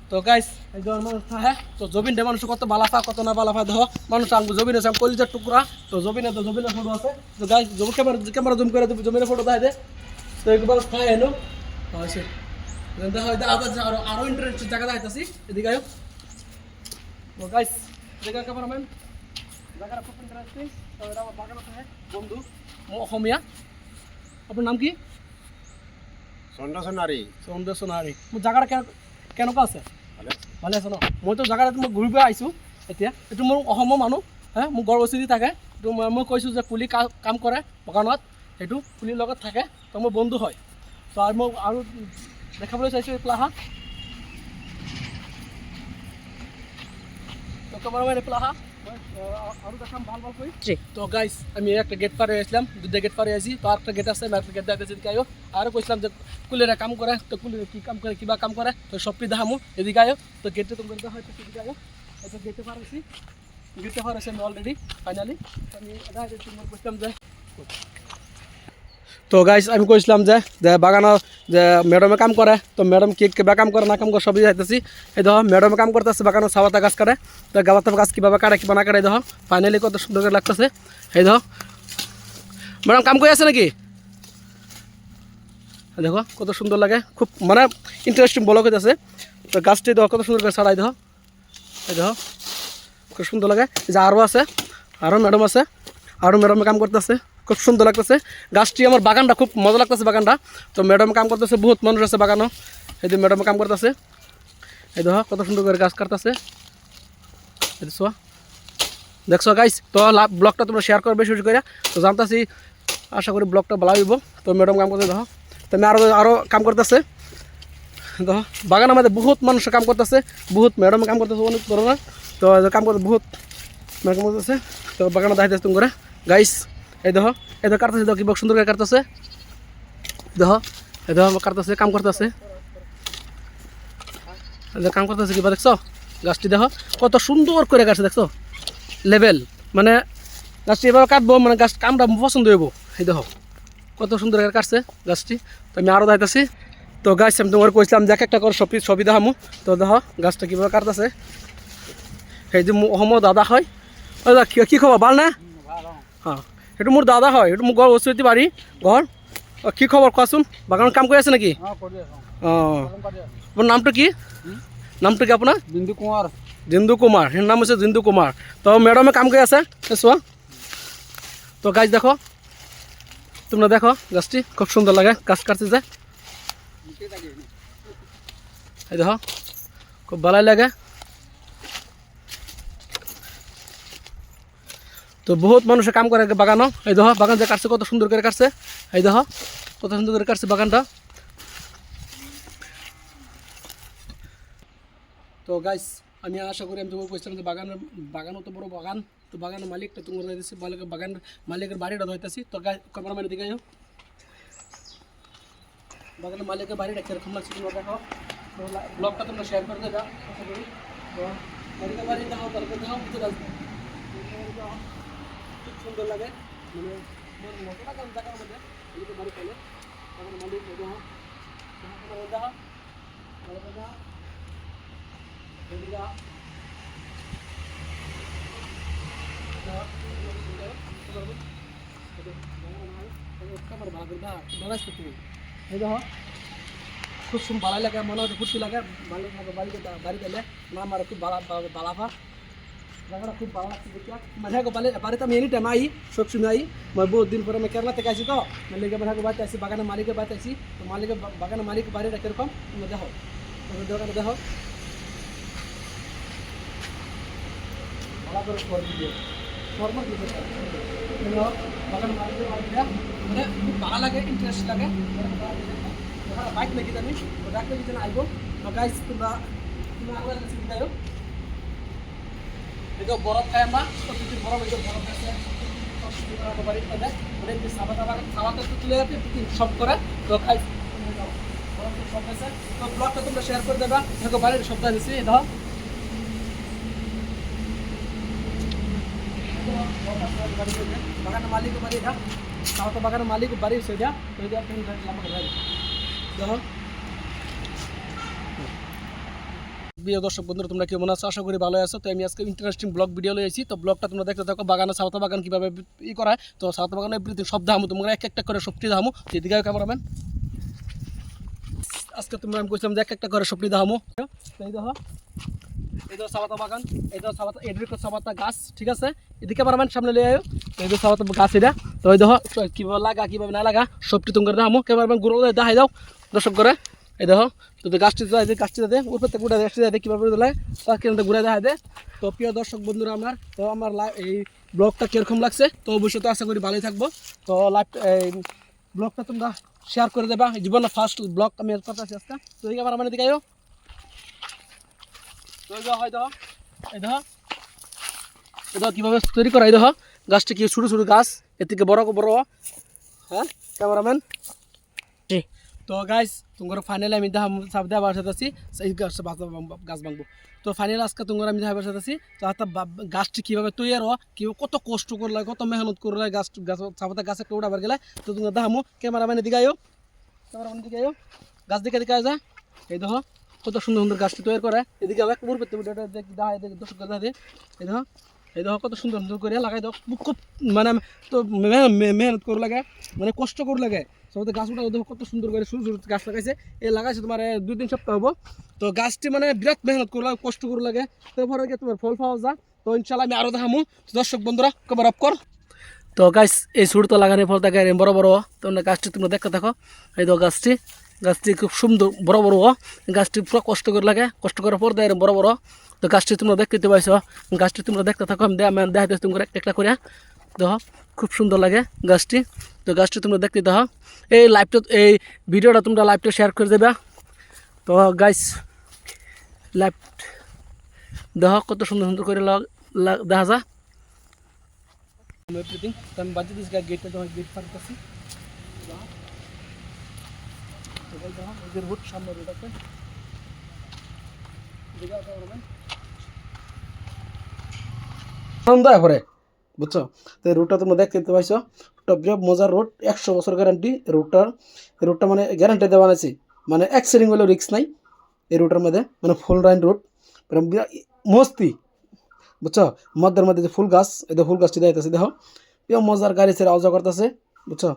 তো গাইস এই যে মানুষ হ্যাঁ তো জবিনটা মানুষ কত বালাফা কত না বালাফা দেখো মানুষ আঙ্গু জবিন আছে কলিজার টুকরা তো জবিনের ফটো আছে তো গাইস জবি ক্যামেরা জুম করে দেব জমিনের ফটো দেখাই দে তো একবার খাই এনো আছে দেখা হয় আরো ইন্টারেস্ট জায়গা দেখাইতাছি এদিকে আয়ো তো গাইস দেখা ক্যামেরাম্যান জায়গাটা খুব ইন্টারেস্টিং তো এটা আমার বাগান আছে বন্ধু অসমীয়া আপনার নাম কি চন্দ্ৰসোণাৰী মোৰ জাগাটা কেনেকুৱা আছে ভালে আছে ন মইতো জাগাটা মই ঘূৰিব আহিছোঁ এতিয়া এইটো মোৰ অসমৰ মানুহ হা মোৰ গড়বস্তি থাকে তো মই কৈছোঁ যে কুলি কাম কৰে বাগানত সেইটো কুলিৰ লগত থাকে তো মোৰ বন্ধু হয় তো আৰু মই আৰু দেখাবলৈ চাইছোঁ এই প্লাহা তো কেমেৰামেন এই প্লাহা আৰু দেখাম ভাল কৰি তো গাইস আমি একটা গেট পার হয়ে আসলাম দুটা গেট পার হয়ে আসি তো আরেকটা গেট আছে একটা গেট দেখাইতেছি এদিকে আয়ো আরও কইছিলাম যে কুলেরা কাম করে তো কুলেরা কি কাম করে কিবা কাম করে তো সবটি দেখামু এদিকে আয়ো তো গেটে তোমার দেখা হয়তো এদিকে আয়ো এটা গেটে পার হয়েছি আমি অলরেডি ফাইনালি আমি এটা তোমার কইছিলাম যে তো গাইস আমি কইছিলাম যে বাগানের যে ম্যাডামে কাম করে তো ম্যাডাম কিবা কাম করে না কাম করে সবই যাইতেছি এই দেখো ম্যাডামে কাম করতেছে বাগানের সাবাতা গাছ কাটে তো গাবাতা গাছ কীভাবে কাটে কিবা না কাটে দেখো ফাইনালি কত সুন্দর করে লাগতেছে এই দেখো ম্যাডাম কাম করে আছে নাকি দেখো কত সুন্দর লাগে খুব মানে ইন্টারেস্টিং ব্লগ হইতেছে তো গাছটি দেখো কত সুন্দর করে ছাড়াই দেখো এই দেখো খুব সুন্দর লাগে যে আরও আছে আরও ম্যাডাম আছে আরও ম্যাডামে কাম করতেছে খুব সুন্দর লাগতেছে গাছটি আমার বাগানটা খুব মজা লাগতেছে বাগানটা তো ম্যাডাম কাম করতেছে বহুত মানুষ আছে বাগানও এই যে ম্যাডাম কাম করতেছে এই দেখো কত সুন্দর করে গাছ কাটতেছে দেখছো গাইস তো ব্লগটা তোমরা শেয়ার করবে বেশি করে তো জানতেছি আশা করি ব্লগটা ভালো হইব তো ম্যাডাম কাম করতে দেখো তো আমি আরও কাম করতেছে দেখো বাগানের মধ্যে বহুত মানুষ কাম করতেছে বহুত ম্যাডাম কাম করতেছে অনেক ধরনের তো কাম করতে বহুত কাম করতেছে তো বাগানে দেখাইতেছে তুমি করে গাইস এই দেখো কাটতেছে দেখো কিবা সুন্দর করে কাটতেছে দেখো কাটতেছে কাম করতেছে কাম করতেছে কিবা দেখছো গাছটি দেখো কত সুন্দর করে কাটছে দেখছো লেভেল মানে গাছটি এবার কাটবো মানে গাছ কামটা পছন্দ হইব এই দেখো কত সুন্দর করে কাটছে গাছটি তো আমি আরও দেখাইতেছি তো গাছ আমি তোমার কইছিলাম যে একটা করে ছবি দেখামো তো দেখো গাছটা কীভাবে কাটতেছে এই যে অসমৰ দাদা হয় কি খবৰ ভাল না হ্যাঁ সেইটো মোৰ দাদা হয় সেইটো মোৰ ঘৰ ওচৰতে বাৰী ঘৰ কি খবৰ কোৱাচোন বাগানত কাম কৰি আছে নেকি অঁ আপোনাৰ নামটো কি আপোনাৰ জিন্দু কুমাৰ সেই নাম হৈছে জিন্দু কুমাৰ তো ম্যাডামে কাম কৰি আছে চোৱা তো গাছ দেখো তোমরা দেখো গাছটি খুব সুন্দর লাগে গাছ কাটছে যে এই দেখো খুব ভালোই লাগে তো বহুত মানুষে কাম করে বাগানো এই দেখো বাগান যে কাটছে কত সুন্দর করে কাটছে এই দেখো কত সুন্দর করে কাটছে বাগানটা তো গাইস আমি আশা করি আমি তোমাকে বলছিলাম যে বাগানও তো বড় বাগান তো বাগানের মালিকটা তোমার দিয়েছি বাগানের মালিকের বাড়িটা ধরতেছি তো ক্যামেরাম্যান দিকে যাও বাগানের মালিকের বাড়িটা কিরকম লাগছে তোমরা দেখো তো ব্লগটা তোমরা শেয়ার করে দেবা আশা করি তো মালিকের বাড়ি দেখো তারপর দেখো বুঝতে পারছো খুব সুন্দর লাগে মানে মতো কাম জায়গার মধ্যে এদিকে বাড়ি পেলে তখন মালিক দেখো এদিকে খুব ভালো লাগে মনে হচ্ছে ফুর্তি লাগে বাড়ি গেলে না আমার খুব বালাফা জায়গাটা খুব ভালো লাগছে দেখিয়া মানে বাড়িতে আমি এনি টাইম আই সবসময় আই মই বহুত দিন পরে আমি কেরালা থেকে আসি তো মালিকের বাড়ি বাড়িতে আসি বাগানের মালিকের বাড়িতে আসি তো বাগানের মালিক বাড়িটা কিরকম তুমি দেখো দোকানে দেখো ভালো করে বাগান মালিকের বাড়িটা মানে খুব ভালো লাগে ইন্টারেস্ট লাগে বাইক নাকি জানি ডাক্তার কি আইব গাইস তোমরা আগে এটা বরফ খাই আমরা প্রতিদিন বরফ আছে খাওয়াটা তুলে সব করে তো খাই সব আছে তো ব্লগটা তোমরা শেয়ার করে দেবা দেখো বাড়ির সপ্তাহ দিচ্ছি ধর বাগানের মালিক বাড়ি এটা খাওয়াটা বাগানের মালিক বাড়ি সেটা দেখো প্রিয় দর্শক বন্ধুরা, তোমরা কেমন আছো? আশা করি ভালো আছো। তো আমি আজকে ইন্টারেস্টিং ব্লগ ভিডিও লয়েছি। তো ব্লগটা তোমরা দেখতে থাকো, বাগানে সাউথ বাগান কীভাবে করায়। তো সাউথ বাগানে এভরিথিং সব দামো, তোমরা এক একটা করে সবটি দামো। যেদিকে ক্যামেরাম্যান, আজকে তোমরা আমি কইছিলাম যে এক একটা করে সবটি দামো। এই দেখো, এই দেখো সাবাতা বাগান, এই দেখো সাবাতা, এড্রিকো সাবাতা গাছ, ঠিক আছে? এদিকে ক্যামেরাম্যান সামনে লিয়ে আয়ো। এই দেখো সাবাতা গাছ, এটা তো ওই দেখো কীভাবে লাগা কীভাবে না লাগা সবটি তোমরা দামো। ক্যামেরাম্যান গুঁড়ো দেখাই দাও দর্শক করে। এই দেখো, তো গাছটি গাছটি দেয় উপর থেকে উঠে গাছটি দেয় কীভাবে দেয়, তার কেন্দ্রে ঘুরে দেখা দেয়। তো প্রিয় দর্শক বন্ধুরা, আমার এই ব্লগটা কীরকম লাগছে তো অবশ্যই তো আশা করি ভালোই থাকবো। তো এই ব্লগটা তোমরা শেয়ার করে দেবা। জীবনের ফার্স্ট ব্লগ আমি করতে আছি আজকে। তো এই আমার দিকে আয়ো। তো এই দেখো, এই দেখো, এই দেখো কীভাবে তৈরি করা। এই দেখো গাছটি কি ছোটো ছোটো গাছ, এর থেকে বড় বড়। হ্যাঁ ক্যামেরাম্যান, তো গাইস তোমার ফাইনালি আমি দেওয়ার সাথে আছি এই গাছ ভাঙবো। তো ফাইনালি আজকে তোমার আমি দেওয়ার সাথে আছি। তো গাছটি কীভাবে তৈরি হয়, কীভাবে কত কষ্ট করলে, কত মেহনত করলে গাছ সাপোতা গাছ একটা উঠাবার গেলে। তো তোমরা দেখামো। ক্যামেরাম্যানের দিকে আয়ো, ক্যামেরাম্যানের দিকে আয়ো, গাছ দিকে যা। এই দেখো কত সুন্দর সুন্দর গাছটি তৈরি করে। এদিকে এক মুড় পেতে দর্শক দিয়ে। এই দেখো, এই দেখো কত সুন্দর সুন্দর করে লাগাই দাও। খুব মানে তো মেহনত করে লাগে, মানে কষ্ট করে লাগে। সবাই গাছ উঠা দেখো কত সুন্দর করে শুরু গাছ লাগাইছে। এই লাগাইছে তোমার 2-3 সপ্তাহ হবো। তো গাছটি মানে বিরাট মেহনত করে লাগে, কষ্ট করে লাগে। তারপরে তোমার ফল পাওয়া যায়। তো ইনশাল্লাহ আমি আরও দেখামো। দর্শক বন্ধুরা কবার অফ কর। তো গাছ এই শুরু তো লাগানোর ফল থাকে বড় বড়। তোমরা গাছটি তোমরা দেখতে থাকো। এই দেখো গাছটি খুব সুন্দর বড় বড়। গাছটি পুরো কষ্ট করে লাগে, কষ্ট করার পর দেয় বড় বড়। তো গাছটি তোমরা দেখতে পাইছো, গাছটি তোমরা দেখতে থাকো। আমি দেখাইতে তোমরা একটা করে দেখো, খুব সুন্দর লাগে গাছটি। তো গাছটি তোমরা দেখতে দেখো। এই এই ভিডিওটা তোমরা লাইভটা শেয়ার করে দেবে। তো গাইস লাইভ দেখো কত সুন্দর সুন্দর করে দেখা যায়। আমি বাজি দিচ্ছি গেটটা, গেট পার করছি। রুট সামনে রুট আছে, পরে বুঝছো? তো এই রুটটা তোমরা দেখতে পাইছো, বিরাট মজার রোড, 100 বছর গ্যারান্টি রুটটা মানে গ্যারান্টি দেওয়া আছে, মানে অ্যাক্সিডেন্ট হলেও রিস্ক নাই এই রুটের মধ্যে, মানে ফুল লাইন রোড বিরাট মস্তি বুঝছো? মধ্যের মধ্যে যে ফুল গাছ, এই ফুল গাছটি দেখতেছে দেখো, মজার গাড়ি ছেড়ে আওয়া করতেছে বুঝছো?